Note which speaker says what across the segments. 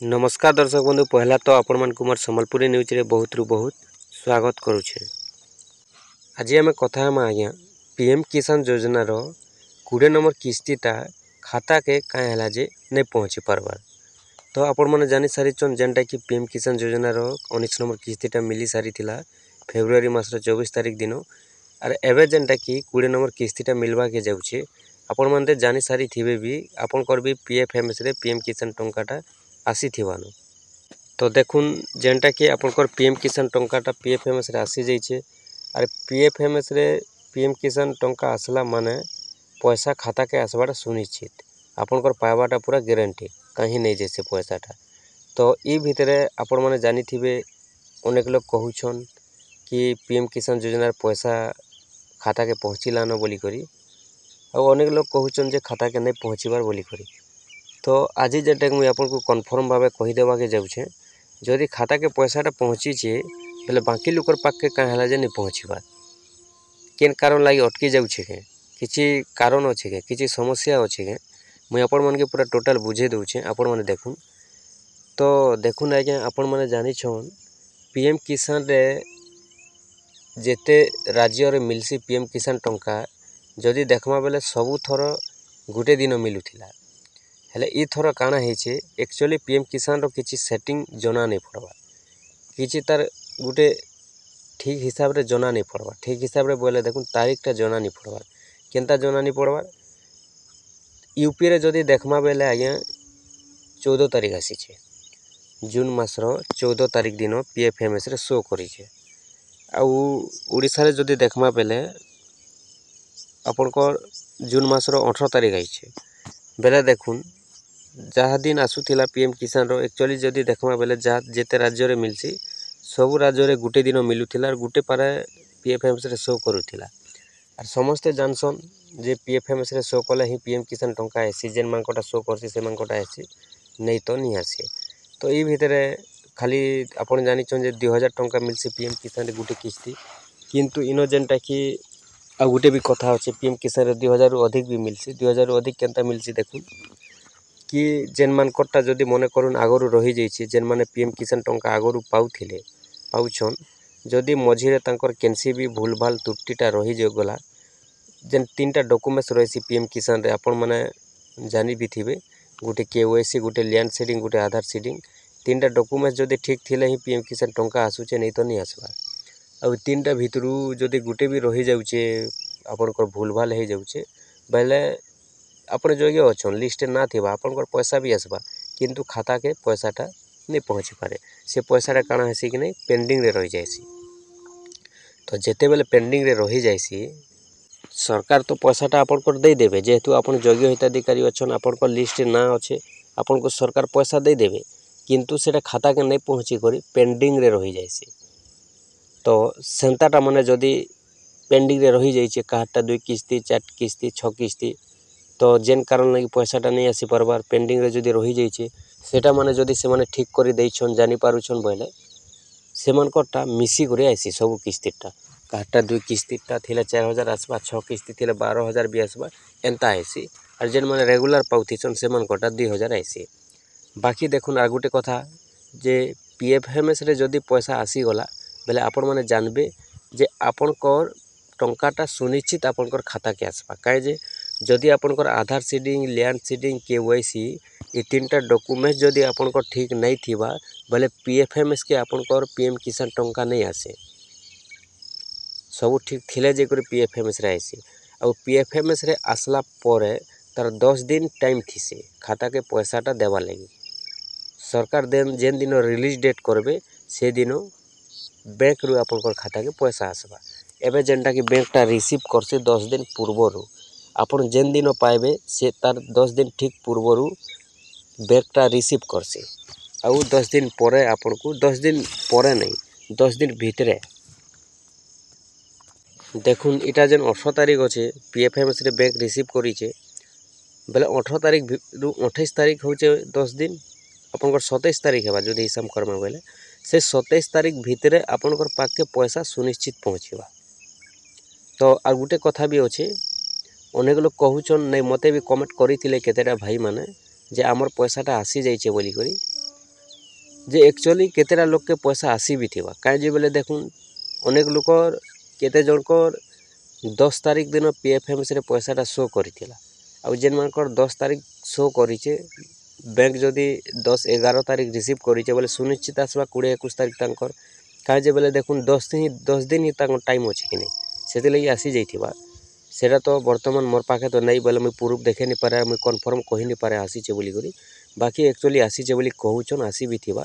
Speaker 1: नमस्कार दर्शक बंधु पहला तो आपण मान कुमार संबलपुरी न्यूज रे बहुत रु बहुत स्वागत करुछे। आज आम कथा हम आज्ञा पीएम किसान योजना रो 20 नंबर किस्तीटा खाता के काहे हला जे नहीं पहुँची पारबार। तो आपण माने जानि सारिछन जेनटा कि पीएम किसान योजना रो 19 नंबर किस्तीटा मिली सारी थिला फेब्रुआरी मास रो 24 तारिख दिन और एबे जेनटा कि 20 नंबर किस्तीटा मिलवा के जाउछे। आपण माने जानि सारी थिबे भी आपनकर भी पीएफएमएस रे पीएम किसान टंकाटा आसी थिवानो। तो देखुन जेनटा कि आपनकर पीएम किसान टंकाटा पीएफएमएस रे आसी जाइछे और पीएफएमएस रे पीएम किसान टंका आसला माने पैसा खाता के आसबाटा सुनिश्चित आपनकर पाइबाटा पूरा गारंटी कहीं नहीं जैसे पैसाटा। तो ई भितरे आपण माने जानि थिबे अनेक लोग कहउछन कि पीएम किसान योजना पैसा खाता के पहुँचिलानो बोली करी और अनेक लोग कहउछन जे खाता के नहीं पहुँचीबार बोली करी। तो आज जेटा मुझे आपको कन्फर्म भाव कहीदेवा के जाऊे जदि खाता के पैसाटा पहुँची बेले बाकी लोकर पाखे कहीं है नहीं पहुँचबार केन कारण लगी अटकी जाऊे के किसी कारण अच्छे के किसी समस्या अच्छे के मुझे आपण मन के पूरा टोटाल बुझे दूचे आपण मैंने देखून। तो देखुन आज्ञा आपण मैंने जानी छन पीएम किसान रे जेते राज्य रे मिलसी पीएम किसान टंका जदि देखमा बेले सबू थर गोटे दिन मिलूला हेले ई थर काना हेचे एक्चुअली पीएम किसान रो किछि सेटिंग जना नहीं पड़वा किछि तार गुटे ठीक हिसाब रे जना नहीं पड़वा ठीक हिसाब रे बोले देखुन तारीखटा जना नहीं पड़वा केनता जना नहीं पड़वा यूपी रे जदि देखमा बेले आज्ञा 14 तारीख आसीछे जून मास रो 14 तारीख दिन पीएफएमएस रे शो करिछे आउ ओडिसा रे जदि देखमा बेले आपनकर जून मास रो 18 तारीख आइछे बेले देखुन जहाँ दिन आसूला पीएम किसान रो एक्चुअली जदि देखमा बेले जहाँ जेते राज्य रे मिलसी सबू राज्य रे गुटे दिन मिलूला और गुटे पारे पीएफएमएस रे शो करूला और समस्ते जानसन जे पीएफएमएस रे शो कले ही पीएम किसान टंका आसी जेन मानकोटा शो करसी से मानकोटा आसी नहीं तो नहीं आसी। तो ये भितरे खाली आपण जानिछन जे 2000 टंका मिलसी पीएम किसान रे गुटे किस्ती किंतु इनो जेनटा कि आ गुटे भी कथा अच्छे पीएम किसान रे 2000 रु अधिक भी मिलसी 2000 रु अधिक केनता मिलसी देखुन कि जेन मानकटा जदि मने करुन आगरु रही जाइए जेन माने पीएम किसान टंका आगरु पाउथिले पाउछन जदि मझिरे तांकर केनसी भी भूल भाल त्रुटिटा रही जे गला जेन 3टा डॉक्यूमेंट्स रही पीएम किसान रे आपण माने जानी भी थिबे गुटे केवाईसी गुटे लैंड सीडिंग गुटे आधार सीडिंग 3टा डॉक्यूमेंट्स जदि ठीक थिले ही पीएम किसान टंका आसुचे नहीं तो नहीं आसबा आ 3टा भितरु जदि गुटे भी रही जाउचे आपनकर भूल भाल हो जाउचे बेले आपण जोग्य अच्छन लिस्ट ना थिबा आपनकर पैसा भी आसबा किंतु खाता के पैसाटा नहीं पहुँची पारे से पैसाटा काଣା हेसी कि नहीं पेंडिंग रे रही जाइसी। तो जेते बेले पेंडिंग रे रही जाइसी सरकार तो पैसाटा आपनकर दे देबे जेहेतु आपण जोग्य हिताधिकारी अच्छन आपनकर लिस्ट ना अच्छे आपनको सरकार पैसा दे देबे किंतु सेटा खाता के नहीं पहुँची करी पेंडिंग रे रही जाइसी। तो सेंताटा माने जदि पेंडिंग रे रही जाइए काहाटा 2 किस्ती 4 किस्ती 6 किस्ती तो जेन कारण लगी पैसाटा नहीं आसी पारबार पेंडिंग रे जदि रही जाइए सेटा माने जदि से माने ठीक करी देइछन जानि पारुछन बोले से मानकटा मिसी करे आसी सब किस्तीटा काहाटा 2 किस्तीटा थिले 4000 आसबा 6 किस्ती थिले 12000 भी आसबा एंता आसी और जेन माने रेगुलर पाउथिछन से मानकटा 2000 आसी। बाकी देखुन आ गुटे कथा जे पीएफएमएस रे जदि पैसा आसी गला बेले आपण माने जानबे जे आपनकर टंकाटा सुनिश्चित आपनकर खाता के आसबा काहे जे जदि आपनकर आधार सीडिंग लैंड सीडिंग केवाईसी ये 3टा डॉक्यूमेंट जदि आपनकर ठीक नहीं थिबा बेले पीएफएमएस के आपनकर पीएम किसान टंका नहीं आसे सब ठीक थिले जे कर पीएफएमएस रे आसी और पीएफएमएस रे आसला परे तार 10 दिन टाइम थिसे खाता के पैसाटा देवा लगी सरकार देन जेन दिन रिलीज डेट करबे से दिन बैंक रु आपनकर खाता के पैसा आसबा एबे जेनटा कि बैंकटा रिसीव करसे 10 दिन पूर्वरु आपण जेन दिन पाइबे से तार 10 दिन ठीक पूर्वरु बैंकटा रिसीव करसे आउ 10 दिन परे आपण को 10 दिन परे नहीं 10 दिन भितरे देखुन इटा जेन 18 तारीख अच्छे पीएफएमएस रे बैंक रिसीव करिछे बेले 18 तारीख रु 28 तारीख होचे 10 दिन आपनकर 27 तारीख हेबा जदि हिसाब करमा बेले से 27 तारीख भितरे आपनकर पाके पैसा सुनिश्चित पहुँचीबा। तो आ गुटे कथा भी अच्छे अनेक लोग कहूचन नहीं मते भी कमेंट करथिले केतेटा भाई माने जे आमर पैसाटा आसी जाइछे बोली करी जे एक्चुअली केतेटा लोक के पैसा आसी भी थिबा काहे बोले देखुन अनेक लोकर केते जनकर 10 तारीख दिन पीएफएमसी रे पैसाटा शो करिथिला आ जेन मानकर 10 तारीख शो करिचे बैंक जदि 10-11 तारीख रिसीव करिचे बोले सुनिश्चित आसबा 20-21 तारीख तांकर काहे बोले देखुन 10 दिन ही तांकर टाइम अछि कि नहीं सेते लई आसी जाइथिबा सेटा तो वर्तमान मोर पाखे तो नहीं बोले मुई प्रूफ देखे नहीं पारे मुई कन्फर्म कहि नहीं पारे आसीचे बोली करी बाकी एक्चुअली आसीचे बोली कहूचन आसी भी थिबा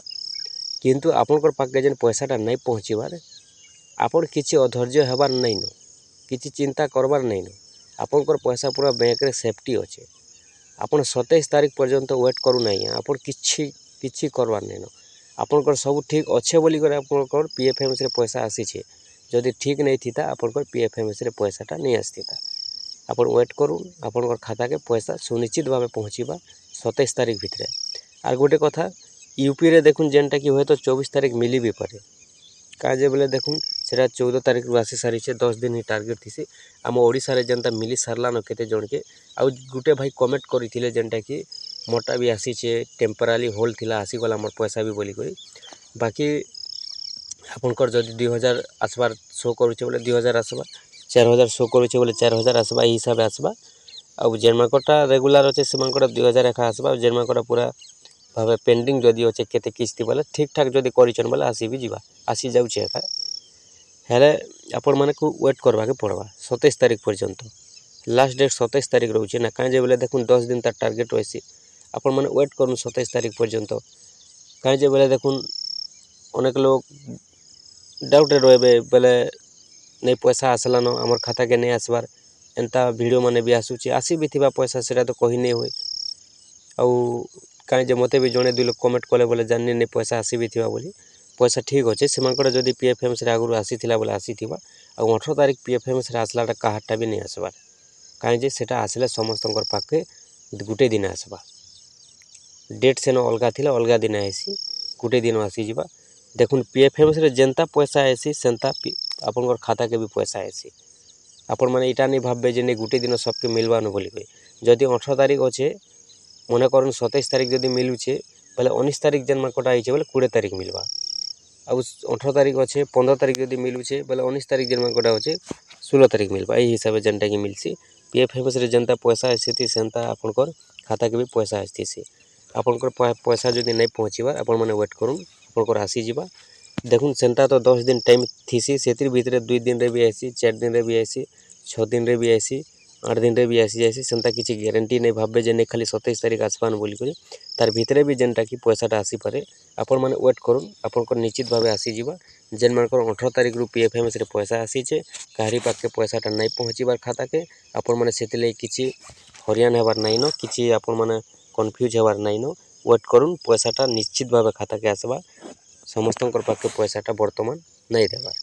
Speaker 1: किंतु आपनकर पाखे जेन पैसाटा नहीं पहुँचीबार आपन किछि अधैर्य हेबार नहीं न किछि चिंता करबार नहीं न आपनकर पैसा पूरा बैंक रे सेफ्टी अच्छे आपन 27 तारीख पर्यंत वेट करू नहीं आपन किछि करबार नहीं न आपनकर सब ठीक अच्छे बोली करे आपनकर पीएफएमसी रे पैसा आसीचे जदि ठीक नहीं थिता आपनकर पीएफएमसी रे पैसाटा नहीं आस्थिता आपन वेट करूँ आपनकर खाता के पैसा सुनिश्चित भाव पहुँचीबा 27 तारीख भितरे आर गोटे कथा यूपी रे देखुन जेनटा कि हुए तो 24 तारीख मिली भी पारे काजे बोले देखुन सेटा 14 तारीख रु आसी सारी 10 दिन ही टार्गेट थी आम ओडिशा रे जनता मिली सारलान केते जन के आउ गुटे भाई कमेंट करथिले जेनटा कि मोटा भी आसीचे टेम्परारी होल्ड थिला आसी गला मोर पैसा भी बोली करी बाकी आपनकर जदि 2000 आसबार शो करूचे बोले 2000 आसबा 4000 शो करूचे बोले 4000 आसबा ई हिसाब आसबा आउ जेनमाकटा रेगुलर अच्छे सेमानकटा 2000 एका आसबा जेनमाकटा पूरा भावे पेंडिंग जदि अच्छे केते किस्ती बोले ठीक ठाक जदि करिचन बोले आसी भी जीवा आसी जाउचे एका हेले आपण माने को वेट करबा के पड़वा 27 तारीख पर्यंत लास्ट डेट 27 तारीख रोचे ना काहे बोले देखुन 10 दिन तक टार्गेट होइसी आपण माने वेट करूँ 27 तारीख पर्यंत काहे बोले देखुन अनेक लोग डाउटे रहे बोले नहीं पैसा आसलान आमर खाता के नहीं आसबार एंता वीडियो माने भी आसूची आसी भी थिबा पैसा सेटा तो कही नहीं हुए आउ कहीं मते भी जड़े 2 लोग कमेंट कले बोले जानी नहीं पैसा आसी भी थिबा बोली पैसा ठीक अच्छे से जदि पीएफएमसी आगु आसी बोले आसी थिबा आ 18 तारीख पीएफएमसी आसलाटा काहाटा भी नहीं आसबार कहीं सेटा आसले समस्त पाखे गुटे दिन आसबा डेट सेन अलगा थिला अलगा दिन आसी गुटे दिन आसी जावा देखुन पीएफएमसी जेनता पैसा आसी सेंता आपनकर खाता के भी पैसा आसी आपण मैंने इटा नहीं भावे जे नहीं गुटे दिन सबके मिलवान बोली जदि 18 तारीख अच्छे मन कर 27 तारीख जदि मिलूचे बोले 19 तारीख जेन मार्कटा आइचे बोले 20 तारीख मिलवा आउ 18 तारीख अच्छे 15 तारीख जदि मिलूचे बोले 19 तारीख जेन मार्कटा अच्छे 16 तारीख मिलवा यही हिसाब से जेनटा कि मिलसी पीएफएमसी जेनता पैसा आसी सेंता आपनकर खाता के भी पैसा आसी आपनकर पैसा जदि नहीं पहुँचीबार आपण मैंने वेट करूँ आपनकर आसी जावा देखुन सेंता तो 10 दिन टाइम थीसी सेतिर भितरे 2 दिन रे भी आसी 4 दिन रे भी आसी 6 दिन रे भी आसी 8 दिन रे भी आसी जाइसी सेंता किसी ग्यारंटी नहीं भावे जे नहीं खाली 27 तारीख आसपान बोली करी तार भितरे भी जेनटा कि पैसाटा आसी पारे आपण मैंने वेट करूँ आपनकर निश्चित भावे आसी जीवा जेन मानकर 18 तारीख रु पीएफएमसी रे पैसा आसीचे काहरी पाखे पैसाटा नहीं पहुँचीबार खाता के आपण मैंने सेतिले किछि हरियान हेबार नहीं न किछि आपण मैंने कन्फ्यूज हेबार नहीं न वेट करूँ पैसाटा निश्चित भावे खाता के आसबा समस्त पाखे पैसाटा बर्तमान नहीं देवार।